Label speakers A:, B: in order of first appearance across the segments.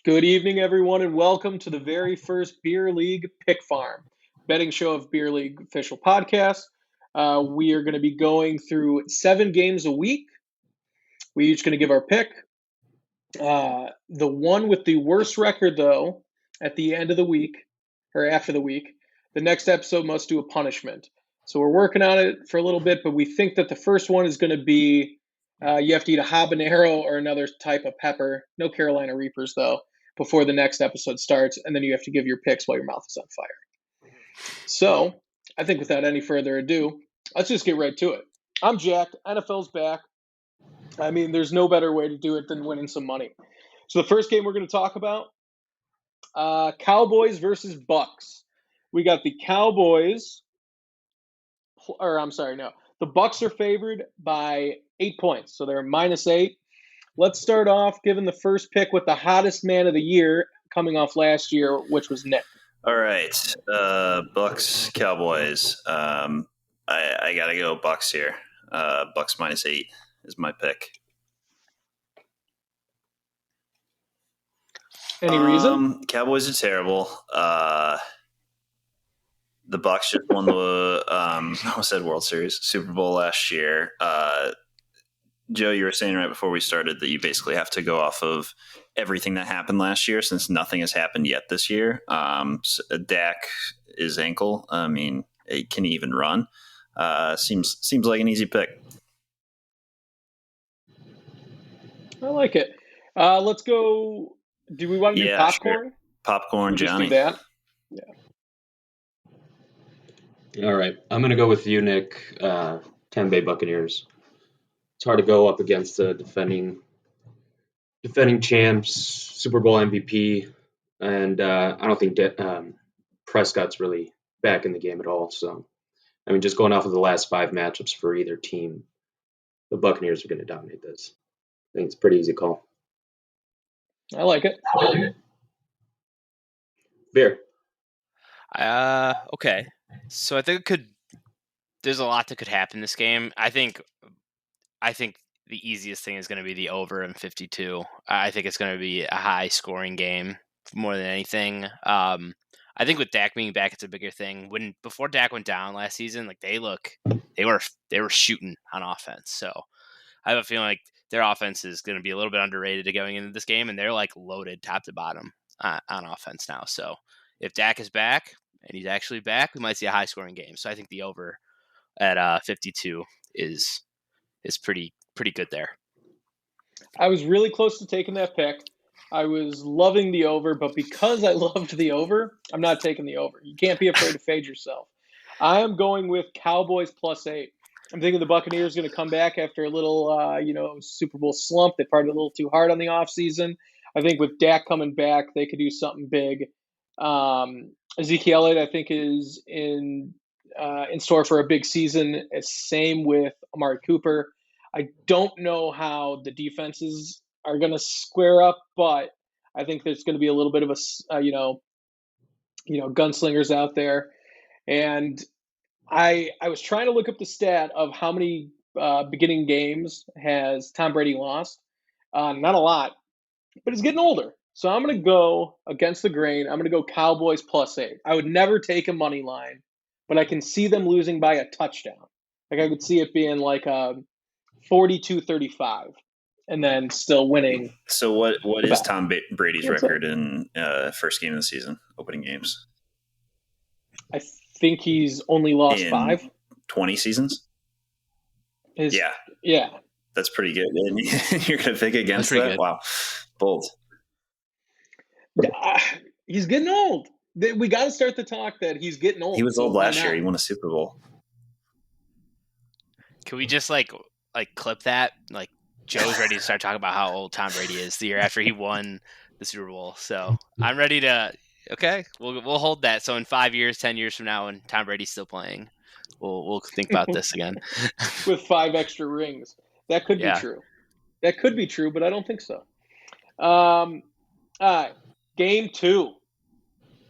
A: Good evening, everyone, and welcome to the very first Beer League Pick Farm, betting show of Beer League Official podcast. We are going to be going through 7 games a week. We're each going to give our pick. The one with the worst record, though, at the end of the week, or after the week, the next episode must do a punishment. So we're working on it for a little bit, but we think that the first one is going to be you have to eat a habanero or another type of pepper. No Carolina Reapers, though, before the next episode starts, and then you have to give your picks while your mouth is on fire. So I think without any further ado, let's just get right to it. I'm Jack. NFL's back. I mean, there's no better way to do it than winning some money. So the first game we're going to talk about, Cowboys versus Bucs. We got the Cowboys, the Bucs are favored by 8 points, so they're -8. Let's start off giving the first pick with the hottest man of the year coming off last year, which was Nick.
B: All right, Bucs, Cowboys. I gotta go Bucs here. Bucs -8 is my pick.
A: Any reason?
B: Cowboys are terrible. The Bucs just won the I almost said World Series, Super Bowl last year. Joe, you were saying right before we started that you basically have to go off of everything that happened last year since nothing has happened yet this year. Dak, his ankle, I mean, can he even run? Seems like an easy pick.
A: I like it. Let's go. Do we want to do popcorn?
B: Sure. Popcorn, Johnny.
A: Just do that. Yeah.
C: All right. I'm going to go with you, Nick. Tampa Bay Buccaneers. It's hard to go up against the defending champs, Super Bowl MVP, and I don't think Prescott's really back in the game at all. So, I mean, just going off of the last 5 matchups for either team, the Buccaneers are going to dominate this. I think it's a pretty easy call.
A: I like it.
C: Beer.
D: Okay. So I think there's a lot that could happen in this game. I think the easiest thing is going to be the over in 52. I think it's going to be a high scoring game more than anything. I think with Dak being back, it's a bigger thing. Before Dak went down last season, like they were shooting on offense. So I have a feeling like their offense is going to be a little bit underrated going into this game, and they're like loaded top to bottom on offense now. So if Dak is back and he's actually back, we might see a high scoring game. So I think the over at 52 is pretty good there.
A: I was really close to taking that pick. I was loving the over, but because I loved the over, I'm not taking the over. You can't be afraid to fade yourself. I am going with Cowboys +8. I'm thinking the Buccaneers are going to come back after a little, Super Bowl slump. They partied a little too hard on the offseason. I think with Dak coming back, they could do something big. Ezekiel Elliott, I think, is in store for a big season. Same with Amari Cooper. I don't know how the defenses are going to square up, but I think there's going to be a little bit of gunslingers out there. And I was trying to look up the stat of how many beginning games has Tom Brady lost. Not a lot, but he's getting older. So I'm going to go against the grain. I'm going to go Cowboys +8. I would never take a money line, but I can see them losing by a touchdown. Like I could see it being like 42-35 and then still winning.
B: So what is Tom Brady's record in first game of the season, opening games?
A: I think he's only lost
B: in
A: 5.
B: 20 seasons?
A: Yeah.
B: That's pretty good. And you're going to pick against that? Good. Wow. Bold.
A: He's getting old. We got to start the talk that he's getting old.
B: He was old last year. He won a Super Bowl.
D: Can we just like clip that? Like Joe's ready to start talking about how old Tom Brady is the year after he won the Super Bowl. So I'm ready to. Okay, we'll hold that. So in 5 years, 10 years from now, when Tom Brady's still playing, we'll think about this again.
A: With 5 extra rings, that could be true. That could be true, but I don't think so. All right, game 2.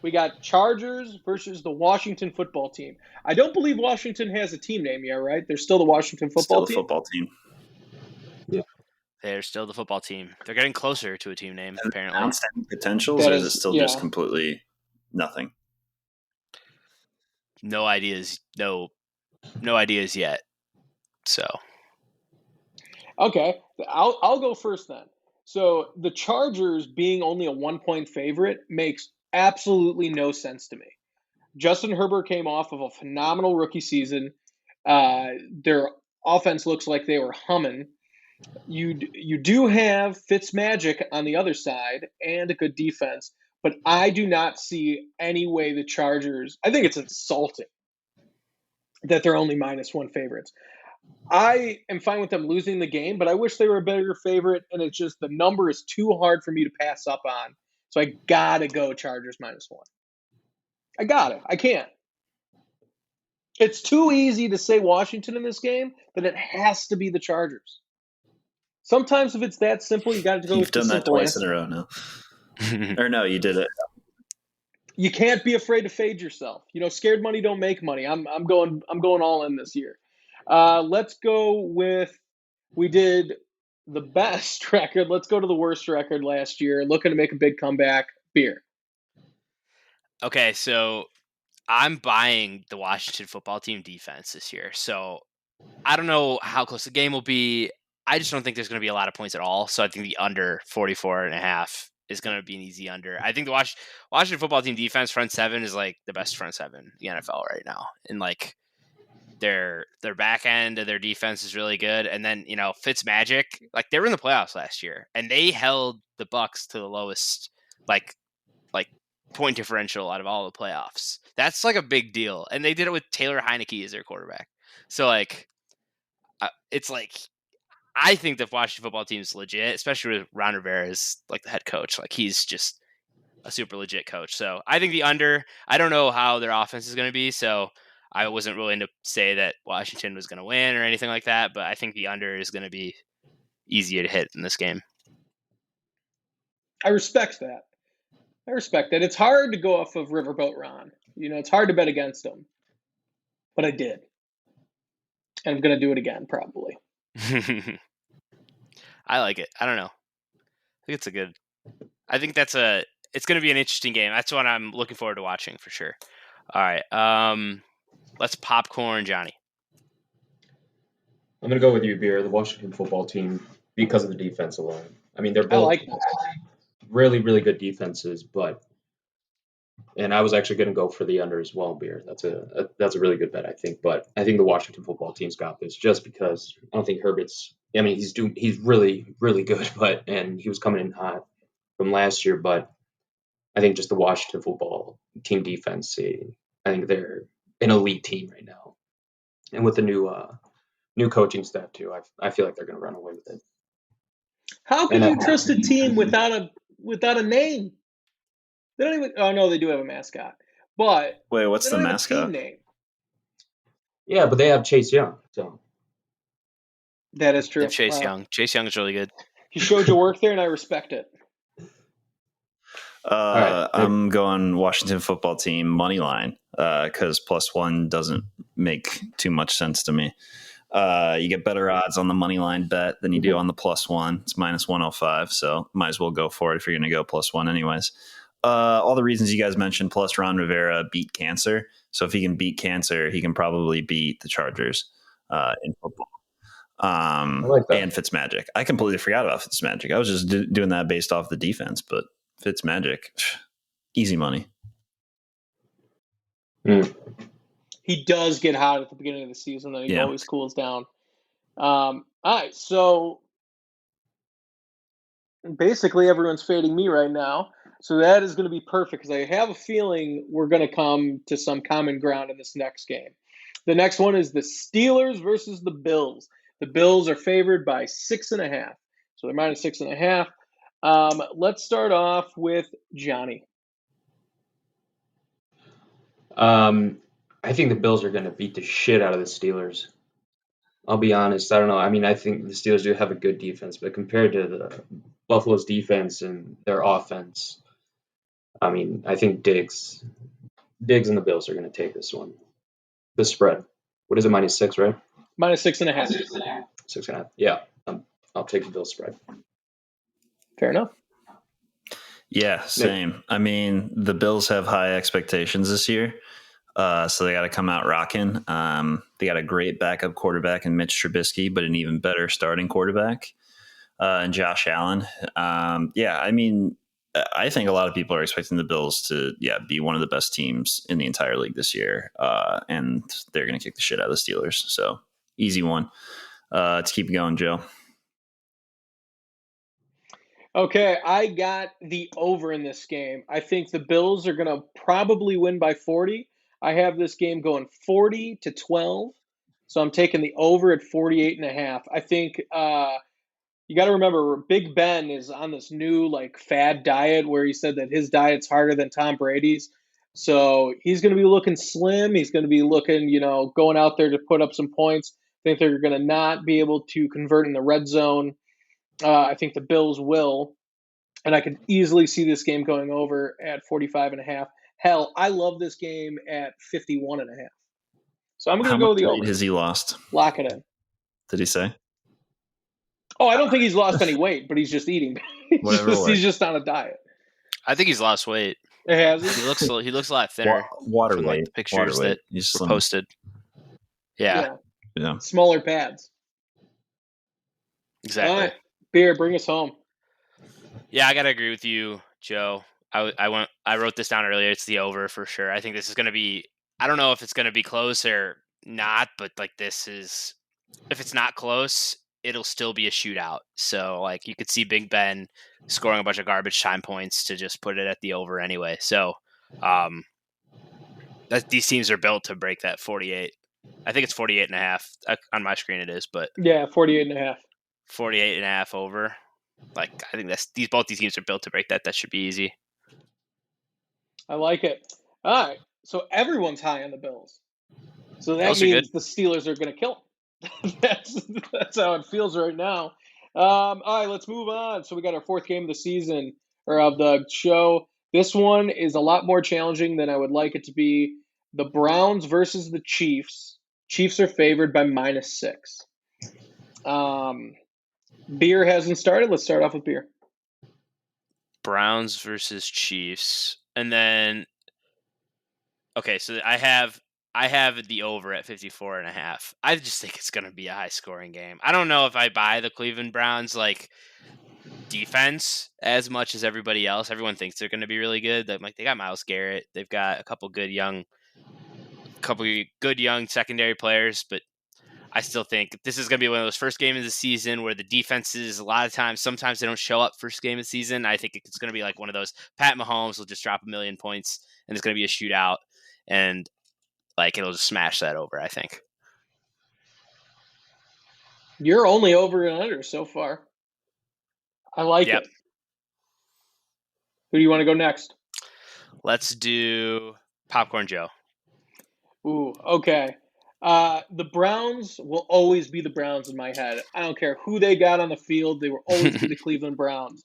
A: We got Chargers versus the Washington football team. I don't believe Washington has a team name yet, right? They're still the Washington football team.
B: Football team.
C: Yeah.
D: They're still the football team. They're getting closer to a team name, apparently.
B: Announced any potentials, or is it still just completely nothing?
D: No ideas. No ideas yet. So.
A: Okay, I'll go first then. So the Chargers being only a 1-point favorite makes absolutely no sense to me. Justin Herbert came off of a phenomenal rookie season. Their offense looks like they were humming. You do have Fitzmagic on the other side and a good defense, but I do not see any way the Chargers. I think it's insulting that they're only -1 favorites. I am fine with them losing the game, but I wish they were a better favorite, and it's just the number is too hard for me to pass up on. So I gotta go Chargers -1. I got it. I can't. It's too easy to say Washington in this game, but it has to be the Chargers. Sometimes if it's that simple, you got to go with the simple answer.
B: You've done that twice in a row now. Or no, you did it.
A: You can't be afraid to fade yourself. Scared money don't make money. I'm going all in this year. Let's go with, we did the best record. Let's go to the worst record last year. Looking to make a big comeback. Beer.
D: Okay, so I'm buying the Washington football team defense this year. So I don't know how close the game will be. I just don't think there's going to be a lot of points at all. So I think the under 44.5 is going to be an easy under. I think the Washington football team defense front seven is like the best front seven in the NFL right now. And like their back end of their defense is really good. And then, Fitzmagic, like they were in the playoffs last year and they held the Bucs to the lowest, like point differential out of all the playoffs. That's like a big deal. And they did it with Taylor Heineke as their quarterback. So like, it's like, I think the Washington football team is legit, especially with Ron Rivera as like the head coach. Like he's just a super legit coach. So I think the under, I don't know how their offense is going to be. So I wasn't willing to say that Washington was going to win or anything like that. But I think the under is going to be easier to hit in this game.
A: I respect that. It's hard to go off of Riverboat Ron. It's hard to bet against him. But I did. And I'm going to do it again, probably.
D: I like it. I don't know. I think it's going to be an interesting game. That's what I'm looking forward to watching for sure. All right. Let's popcorn Johnny.
C: I'm going to go with you, Beer, the Washington football team, because of the defense alone. I mean, they're both really, really good defenses, and I was actually going to go for the under as well, Beer. That's a really good bet, I think. But I think the Washington football team's got this just because I don't think Herbert's. I mean, he's really, really good, and he was coming in hot from last year. But I think just the Washington football team defense, I think they're an elite team right now, and with the new coaching staff too, I feel like they're going to run away with it.
A: How could you trust a team without a name? They don't even. Oh no, they do have a mascot. But
B: wait, what's the mascot?
A: Team name.
C: Yeah, but they have Chase Young. So
A: that is true.
D: Chase Young. Chase Young is really good.
A: He showed your work there, and I respect it.
B: I'm going Washington football team money line because +1 doesn't make too much sense to me. You get better odds on the money line bet than you do on the +1. It's -105, so might as well go for it if you're going to go +1 anyways. All the reasons you guys mentioned, plus Ron Rivera beat cancer. So if he can beat cancer, he can probably beat the Chargers in football. And Fitzmagic. I completely forgot about Fitzmagic. I was just doing that based off the defense, but Fitzmagic, easy money.
A: He does get hot at the beginning of the season, then he always cools down. All right, so basically everyone's fading me right now. So that is going to be perfect because I have a feeling we're going to come to some common ground in this next game. The next one is the Steelers versus the Bills. The Bills are favored by 6.5. So they're -6.5. Let's start off with Johnny.
C: I think the Bills are going to beat the shit out of the Steelers. I'll be honest. I don't know. I mean, I think the Steelers do have a good defense, but compared to the Buffalo's defense and their offense, I mean, I think Diggs and the Bills are going to take this one. The spread. What is it, -6, right?
A: -6.5.
C: 6.5. Yeah, I'm I'll take the Bills spread.
A: Fair enough.
B: Yeah, same. I mean, the Bills have high expectations this year, so they got to come out rocking. They got a great backup quarterback in Mitch Trubisky, but an even better starting quarterback in Josh Allen. I mean, I think a lot of people are expecting the Bills to, be one of the best teams in the entire league this year, and they're going to kick the shit out of the Steelers. So easy one. Let's keep going, Joe.
A: Okay, I got the over in this game. I think the Bills are going to probably win by 40. I have this game going 40-12. So I'm taking the over at 48.5. I think you got to remember Big Ben is on this new fad diet where he said that his diet's harder than Tom Brady's. So he's going to be looking slim. He's going to be looking, going out there to put up some points. I think they're going to not be able to convert in the red zone. I think the Bills will, and I could easily see this game going over at 45.5. Hell, I love this game at 51.5. So I'm going to go with the over.
B: How much weight has he lost?
A: Lock it in.
B: Did he say?
A: Oh, I don't think he's lost any weight, but he's just eating. He's just on a diet.
D: I think he's lost weight.
A: Has
D: he? He looks a lot thinner.
B: Water
D: from,
B: weight.
D: The pictures that were posted. Yeah.
A: Smaller pads.
D: Exactly.
A: All right. Beer, bring us home.
D: Yeah, I gotta agree with you, Joe. I wrote this down earlier. It's the over for sure. I think this is gonna be. I don't know if it's gonna be close or not, but this is. If it's not close, it'll still be a shootout. So you could see Big Ben scoring a bunch of garbage time points to just put it at the over anyway. So, these teams are built to break that 48. I think it's 48.5 on my screen. It is, but
A: 48.5.
D: 48.5 over. I think both these teams are built to break that. That should be easy.
A: I like it. All right. So everyone's high on the Bills. So that means the Steelers are going to kill them. That's how it feels right now. All right, let's move on. So we got our fourth game of the season, or of the show. This one is a lot more challenging than I would like it to be. The Browns versus the Chiefs. Chiefs are favored by -6. Beer hasn't started. Let's start off with Beer.
D: Browns versus Chiefs. And then, okay, so I have the over at 54.5. I just think it's going to be a high scoring game. I don't know if I buy the Cleveland Browns defense as much as everybody else. Everyone thinks they're going to be really good. They got Myles Garrett. They've got a couple good young secondary players, but I still think this is going to be one of those first games of the season where the defenses, sometimes they don't show up first game of the season. I think it's going to be one of those. Pat Mahomes will just drop 1 million points, and it's going to be a shootout, and it'll just smash that over, I think.
A: You're only over and under so far. I like it. Who do you want to go next?
D: Let's do Popcorn Joe.
A: Ooh, okay. The Browns will always be the Browns in my head. I don't care who they got on the field. They will always be the Cleveland Browns.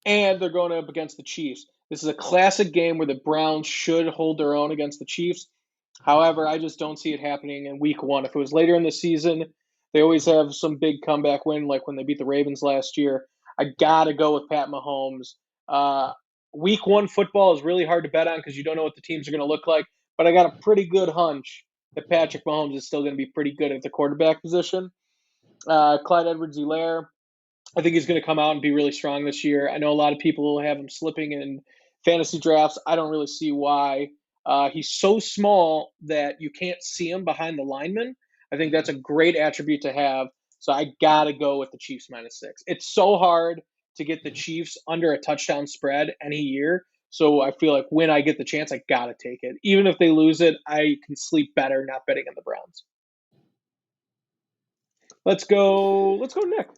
A: And they're going up against the Chiefs. This is a classic game where the Browns should hold their own against the Chiefs. However, I just don't see it happening in week one. If it was later in the season, they always have some big comeback win, like when they beat the Ravens last year. I got to go with Pat Mahomes. Week one football is really hard to bet on because you don't know what the teams are going to look like. But I got a pretty good hunch that Patrick Mahomes is still going to be pretty good at the quarterback position. Clyde Edwards-Helaire, I think he's going to come out and be really strong this year. I know a lot of people will have him slipping in fantasy drafts. I don't really see why. He's so small that you can't see him behind the linemen. I think that's a great attribute to have. So I got to go with the Chiefs -6. It's so hard to get the Chiefs under a touchdown spread any year. So I feel like when I get the chance, I got to take it. Even if they lose it, I can sleep better not betting on the Browns. Let's go, Nick.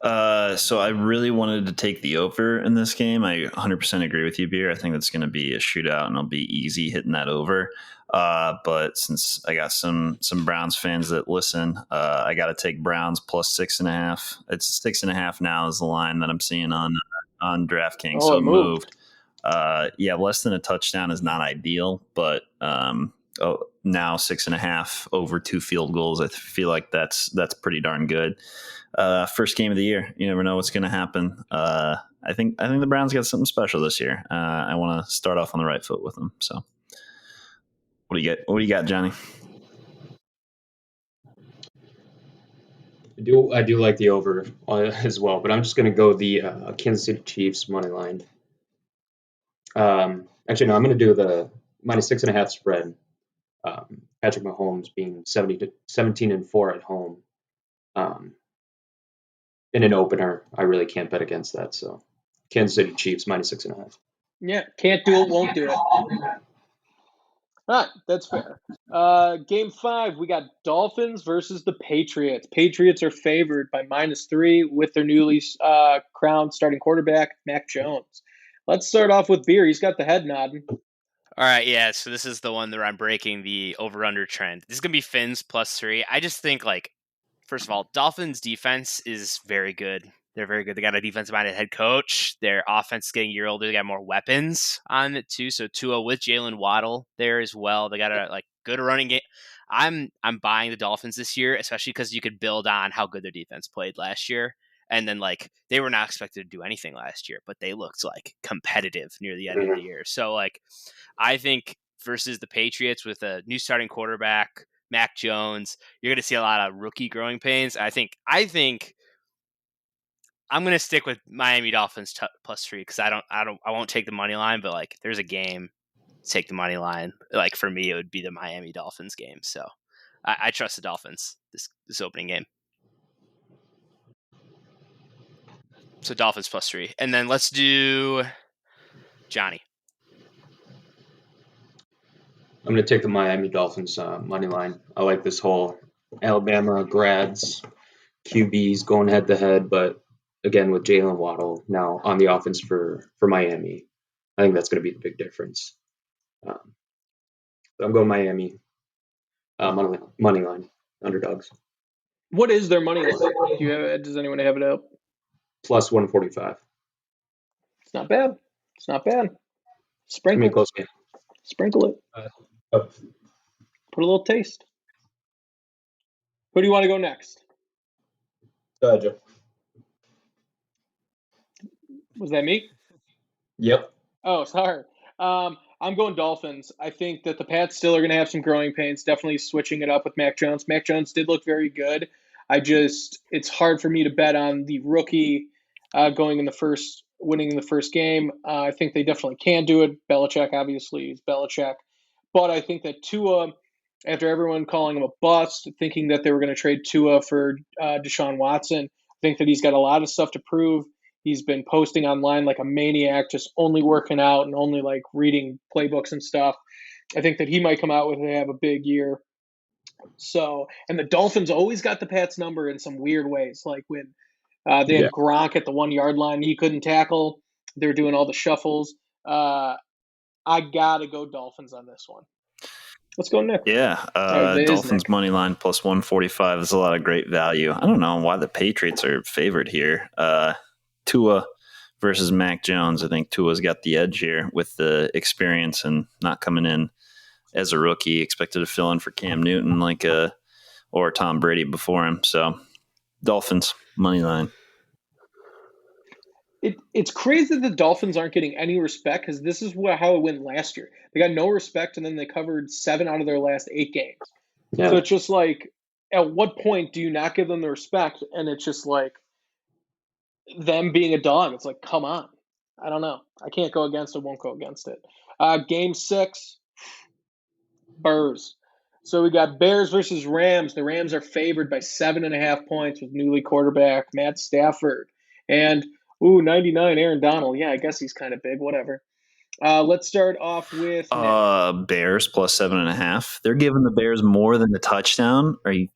B: So I really wanted to take the over in this game. I 100% agree with you, Beer. I think that's going to be a shootout, and it'll be easy hitting that over. But since I got some Browns fans that listen, I got to take Browns +6.5. It's 6.5 now is the line that I'm seeing on DraftKings. So it moved. Less than a touchdown is not ideal, but now 6.5 over 2 field goals. I feel like that's pretty darn good. First game of the year, you never know what's going to happen. I think the Browns got something special this year. I want to start off on the right foot with them. So, what do you get? What do you got, Johnny?
C: I do like the over as well, but I'm just going to go the Kansas City Chiefs money line. Actually, no, I'm going to do the -6.5 spread. Patrick Mahomes being 17-4 at home. In an opener, I really can't bet against that. So, Kansas City Chiefs -6.5.
A: Yeah, can't do it, won't do it. All right, that's fair. Game 5, we got Dolphins versus the Patriots. Patriots are favored by -3 with their newly crowned starting quarterback, Mac Jones. Let's start off with Beer. He's got the head nodding.
D: All right, yeah, so this is the one that I'm breaking the over-under trend. This is going to be Fins +3. I just think, first of all, Dolphins' defense is very good. They're very good. They got a defensive-minded head coach. Their offense is getting a year older. They got more weapons on it, too. So Tua with Jalen Waddle there as well. They got a good running game. I'm buying the Dolphins this year, especially because you could build on how good their defense played last year. And then, they were not expected to do anything last year, but they looked, competitive near the end of the year. So, I think versus the Patriots with a new starting quarterback, Mac Jones, you're going to see a lot of rookie growing pains. I think I'm going to stick with Miami Dolphins +3 because I won't take the money line, but there's a game, take the money line. For me, it would be the Miami Dolphins game. So I trust the Dolphins this opening game. So Dolphins +3, and then let's do Johnny.
C: I'm going to take the Miami Dolphins money line. I like this whole Alabama grads, QBs going head to head, but again with Jalen Waddle now on the offense for Miami, I think that's going to be the big difference. I'm going Miami money line underdogs.
A: What is their money line? Does anyone have it up?
C: +145.
A: It's not bad. It's not bad. Sprinkle.
C: Close game.
A: Sprinkle it. Put a little taste. Who do you want to go next?
C: Joe.
A: Was that me?
C: Yep.
A: Oh, sorry. I'm going Dolphins. I think that the Pats still are going to have some growing pains, definitely switching it up with Mac Jones. Mac Jones did look very good. It's hard for me to bet on the rookie winning in the first game. I think they definitely can do it. Belichick, obviously, is Belichick. But I think that Tua, after everyone calling him a bust, thinking that they were going to trade Tua for Deshaun Watson, I think that he's got a lot of stuff to prove. He's been posting online like a maniac, just only working out and only reading playbooks and stuff. I think that he might come out and have a big year. So, and the Dolphins always got the Pats number in some weird ways. Like when they had Gronk at the 1 yard line, he couldn't tackle. They were doing all the shuffles. I gotta go Dolphins on this one. Let's go, Nick.
B: Yeah, Dolphins money line +145. There's a lot of great value. I don't know why the Patriots are favored here. Tua versus Mac Jones. I think Tua's got the edge here with the experience and not coming in as a rookie, expected to fill in for Cam Newton or Tom Brady before him. So Dolphins money line.
A: It's crazy that the Dolphins aren't getting any respect because this is how it went last year. They got no respect, and then they covered 7 out of their last 8 games. Yeah. So it's just at what point do you not give them the respect? And it's just them being a dog. It's come on. I don't know. I can't go against it, won't go against it. Game 6, Bears. So we got Bears versus Rams. The Rams are favored by 7.5 points with newly quarterback Matt Stafford. And 99, Aaron Donald. Yeah, I guess he's kind of big. Whatever. Let's start off with
B: Bears +7.5. They're giving the Bears more than the touchdown. Are you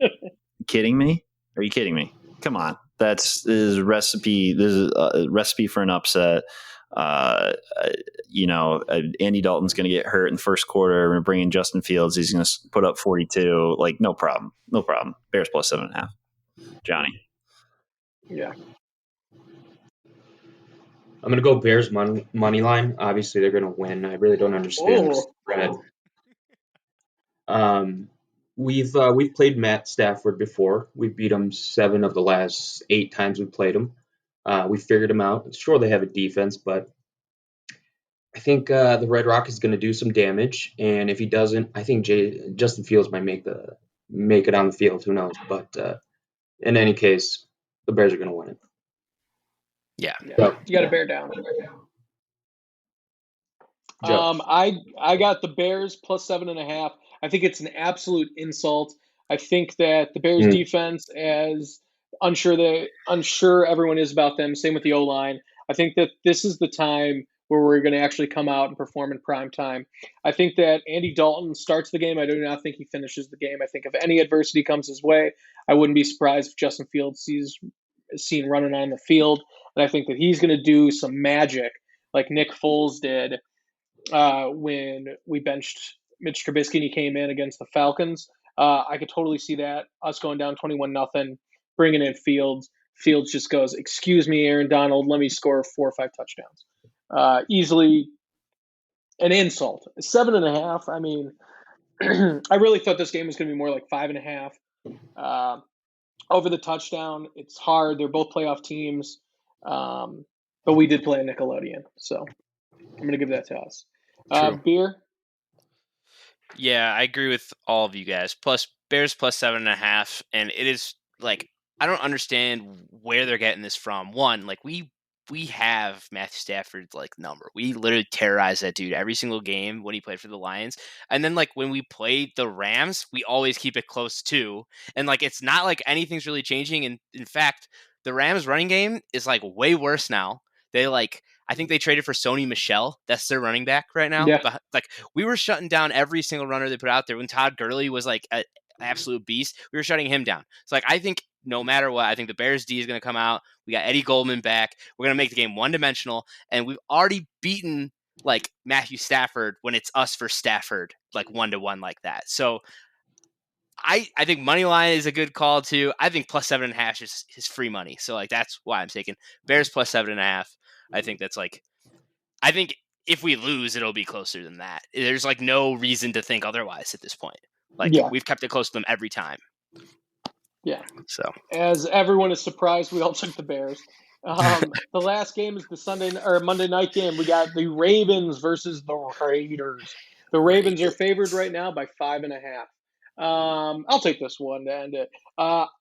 B: kidding me? Are you kidding me? Come on. This is a recipe for an upset. Andy Dalton's going to get hurt in the first quarter. We're bringing Justin Fields. He's going to put up 42. No problem. Bears +7.5. Johnny.
A: Yeah.
C: I'm going to go Bears money line. Obviously, they're going to win. I really don't understand the spread. We've played Matt Stafford before. We beat him 7 of the last 8 times we played him. We figured him out. Sure, they have a defense, but I think the Red Rock is going to do some damage, and if he doesn't, I think Justin Fields might make it on the field. Who knows? But in any case, the Bears are going to win it.
D: Yeah.
C: So,
A: You got to bear down.
C: Joe.
A: I got the Bears plus 7.5. I think it's an absolute insult. I think that the Bears defense, as unsure everyone is about them, same with the O-line. I think that this is the time where we're going to actually come out and perform in prime time. I think that Andy Dalton starts the game. I do not think he finishes the game. I think if any adversity comes his way, I wouldn't be surprised if Justin Fields is seen running on the field. And I think that he's going to do some magic like Nick Foles did when we benched Mitch Trubisky and he came in against the Falcons. I could totally see that, us going down 21-0, bringing in Fields. Fields just goes, excuse me, Aaron Donald, let me score 4 or 5 touchdowns. Easily an insult. 7.5, I mean, I really thought this game was going to be more like 5.5. Over the touchdown, it's hard. They're both playoff teams. But we did play a Nickelodeon, so I'm going to give that to us. Beer?
D: Yeah, I agree with all of you guys. Plus Bears plus 7.5, and it is like I don't understand where they're getting this from. One, like we have Matthew Stafford's like number. We literally terrorize that dude every single game when he played for the Lions. And then like when we played the Rams, we always keep it close too. And like it's not like anything's really changing. And in fact, the Rams running game is like way worse now. I think they traded for Sony Michel. That's their running back right now.
A: Yeah.
D: But like we were shutting down every single runner they put out there. When Todd Gurley was like an absolute beast, we were shutting him down. So like I think no matter what, I think the Bears D is going to come out. We got Eddie Goldman back. We're going to make the game one-dimensional, and we've already beaten like Matthew Stafford when it's us for Stafford, like 1-1 like that. So I think money line is a good call too. I think plus 7.5 is free money. So like that's why I'm taking Bears plus 7.5. I think that's like, I think if we lose, it'll be closer than that. There's like no reason to think otherwise at this point. Like we've kept it close to them every time.
A: Yeah.
D: So
A: as everyone is surprised, we all took the Bears. The last game is the Monday night game. We got the Ravens versus the Raiders. The Ravens are favored right now by 5.5. I'll take this one to end it.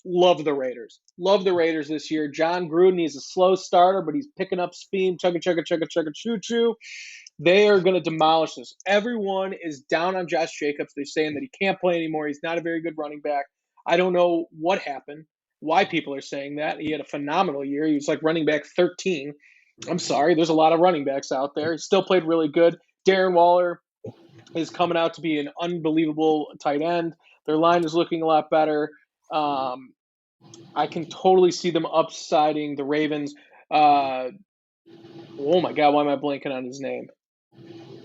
A: Love the Raiders. Love the Raiders this year. John Gruden, he's a slow starter, but he's picking up steam. Chugga, chugga, chugga, chugga, choo, choo. They are going to demolish this. Everyone is down on Josh Jacobs. They're saying that he can't play anymore. He's not a very good running back. I don't know what happened, why people are saying that. He had a phenomenal year. He was like running back 13. I'm sorry. There's a lot of running backs out there. He still played really good. Darren Waller is coming out to be an unbelievable tight end. Their line is looking a lot better. I can totally see them upsiding the Ravens. Oh, my God. Why am I blanking on his name?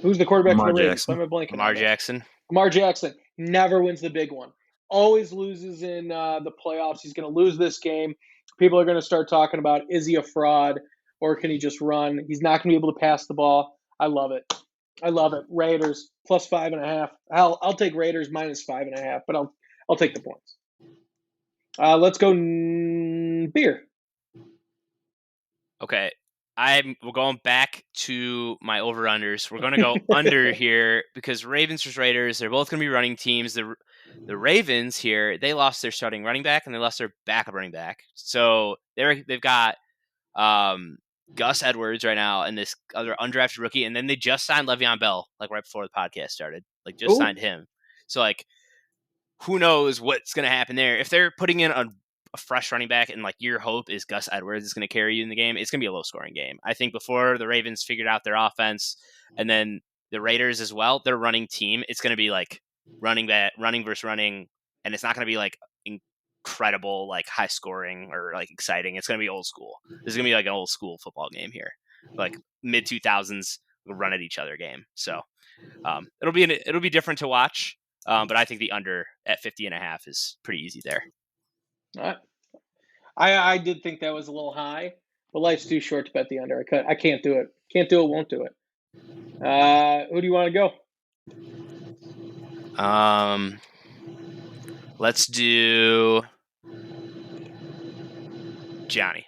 A: Who's the quarterback for the Ravens? Why am I blanking
D: Lamar Jackson.
A: Lamar Jackson never wins the big one. Always loses in the playoffs. He's going to lose this game. People are going to start talking about, is he a fraud or can he just run? He's not going to be able to pass the ball. I love it. I love it. Raiders plus 5.5. I'll take Raiders minus 5.5, but I'll take the points. Let's go beer.
D: Okay. We're going back to my over-unders. We're going to go under here because Ravens versus Raiders, they're both going to be running teams. The Ravens here, they lost their starting running back and they lost their backup running back. So they've got Gus Edwards right now and this other undrafted rookie, and then they just signed Le'Veon Bell like right before the podcast started. Like just signed him. So like who knows what's going to happen there. If they're putting in a fresh running back and like your hope is Gus Edwards is going to carry you in the game, it's going to be a low scoring game. I think before the Ravens figured out their offense and then the Raiders as well, their running team, it's going to be like running versus running. And it's not going to be like incredible, like high scoring or like exciting. It's going to be old school. This is going to be like an old school football game here, like mid 2000s run at each other game. So it'll be different to watch. But I think the under at 50.5 is pretty easy there.
A: All right. I did think that was a little high, but life's too short to bet the under. I can't do it. Can't do it, won't do it. Who do you want to go?
D: Let's do Johnny.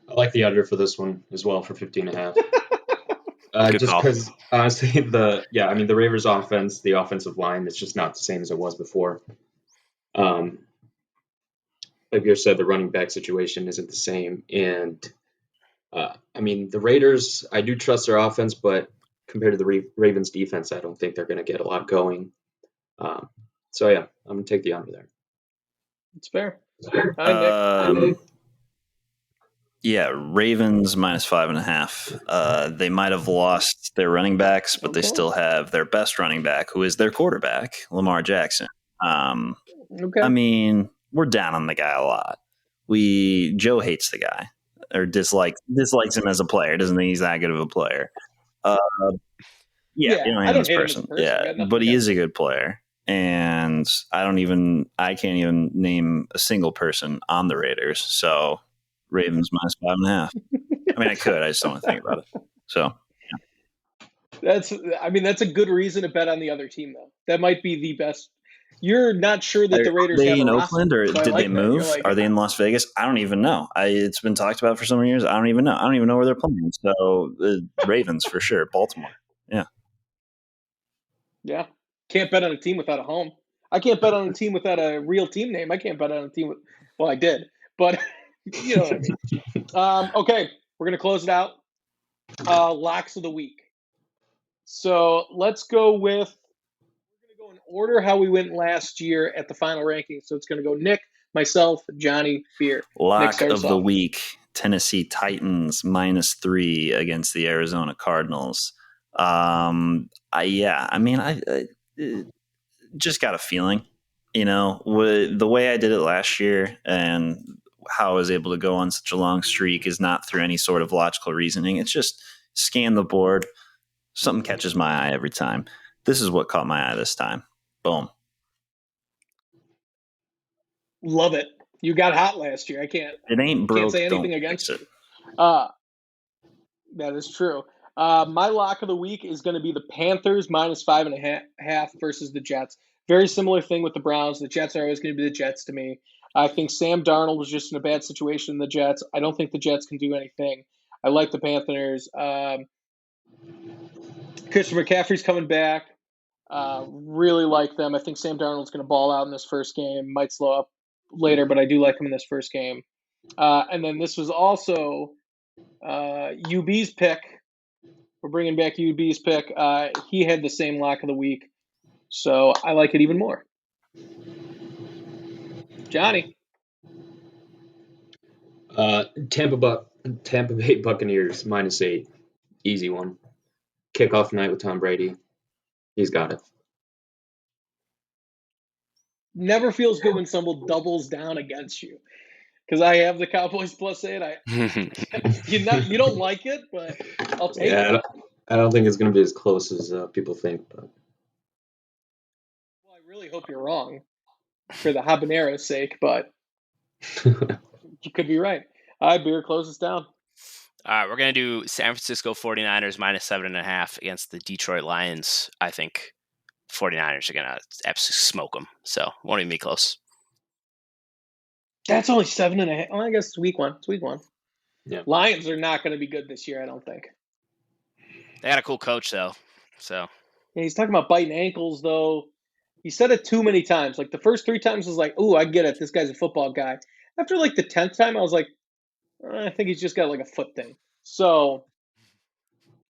C: I like the under for this one as well for 50.5.
D: Good
C: Just
D: call.
C: because honestly, the Ravens offense, the offensive line, it's just not the same as it was before. Like you said, the running back situation isn't the same, and the Raiders, I do trust their offense, but compared to the Ravens defense, I don't think they're going to get a lot going. So yeah, I'm going to take the under there.
A: It's fair. Hi, Nick.
B: Yeah, Ravens minus 5.5. They might have lost their running backs, but they still have their best running back, who is their quarterback, Lamar Jackson.
A: Okay.
B: I mean, we're down on the guy a lot. Joe hates the guy or dislikes him as a player. Doesn't think he's that good of a player. You don't hate him as a person. Yeah, but he is a good player. And I can't even name a single person on the Raiders. So Ravens minus 5.5. I mean, I could. I just don't want to think about it. So
A: yeah. That's a good reason to bet on the other team, though. That might be the best. You're not sure that the Raiders have
B: in
A: a
B: Oakland, or did they move? Are they in Las Vegas? I don't even know. It's been talked about for so many years. I don't even know. I don't even know where they're playing. So Ravens for sure. Baltimore. Yeah.
A: Yeah. Can't bet on a team without a home. I can't bet on a team without a real team name. I can't bet on a team with. Well, I did, but you know what I mean. Okay, we're gonna close it out. Locks of the week. So let's go with. We're gonna go in order how we went last year at the final ranking. So it's gonna go Nick, myself, Johnny, Beer.
B: Lock of the week: Tennessee Titans -3 against the Arizona Cardinals. I just got a feeling, the way I did it last year and how I was able to go on such a long streak is not through any sort of logical reasoning. It's just scan the board. Something catches my eye every time. This is what caught my eye this time. Boom.
A: Love it. You got hot last year.
B: It ain't broke.
A: Can't say anything
B: Don't
A: against
B: fix
A: it. That is true. My lock of the week is going to be the Panthers -5.5 versus the Jets. Very similar thing with the Browns. The Jets are always going to be the Jets to me. I think Sam Darnold was just in a bad situation in the Jets. I don't think the Jets can do anything. I like the Panthers. Christian McCaffrey's coming back. Really like them. I think Sam Darnold's going to ball out in this first game. Might slow up later, but I do like him in this first game. And then this was also UB's pick. We're bringing back UB's pick. He had the same lock of the week, so I like it even more. Johnny.
C: Tampa Bay Buccaneers -8. Easy one. Kickoff night with Tom Brady. He's got it.
A: Never feels good when someone doubles down against you. Because I have the Cowboys +8. You don't like it, but I'll take it.
C: I don't think it's going to be as close as people think. But.
A: Well, I really hope you're wrong for the habanero's sake, but you could be right. All right, Beer, close us down.
D: All right, we're going to do San Francisco 49ers -7.5 against the Detroit Lions. I think 49ers are going to absolutely smoke them, so won't even be close.
A: That's only 7.5. Well, I guess it's week one.
C: Yeah.
A: Lions are not going to be good this year, I don't think.
D: They got a cool coach, though. So
A: yeah, he's talking about biting ankles, though. He said it too many times. Like the first 3 times was like, "Oh, I get it. This guy's a football guy." After like the 10th time, I was like, I think he's just got like a foot thing. So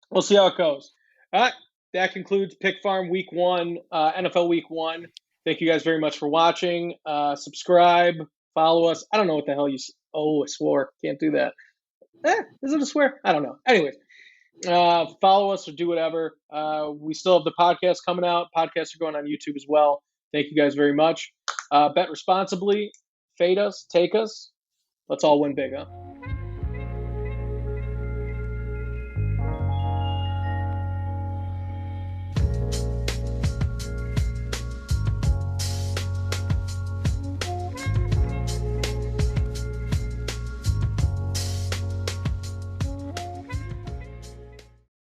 A: we'll see how it goes. All right, that concludes Pick Farm Week 1, NFL Week 1. Thank you guys very much for watching. Subscribe, follow us. I don't know what the hell I swore. Can't do that. Is it a swear? I don't know. Anyways, follow us or do whatever. We still have the podcast coming out. Podcasts are going on YouTube as well. Thank you guys very much. Bet responsibly. Fade us. Take us. Let's all win big, huh?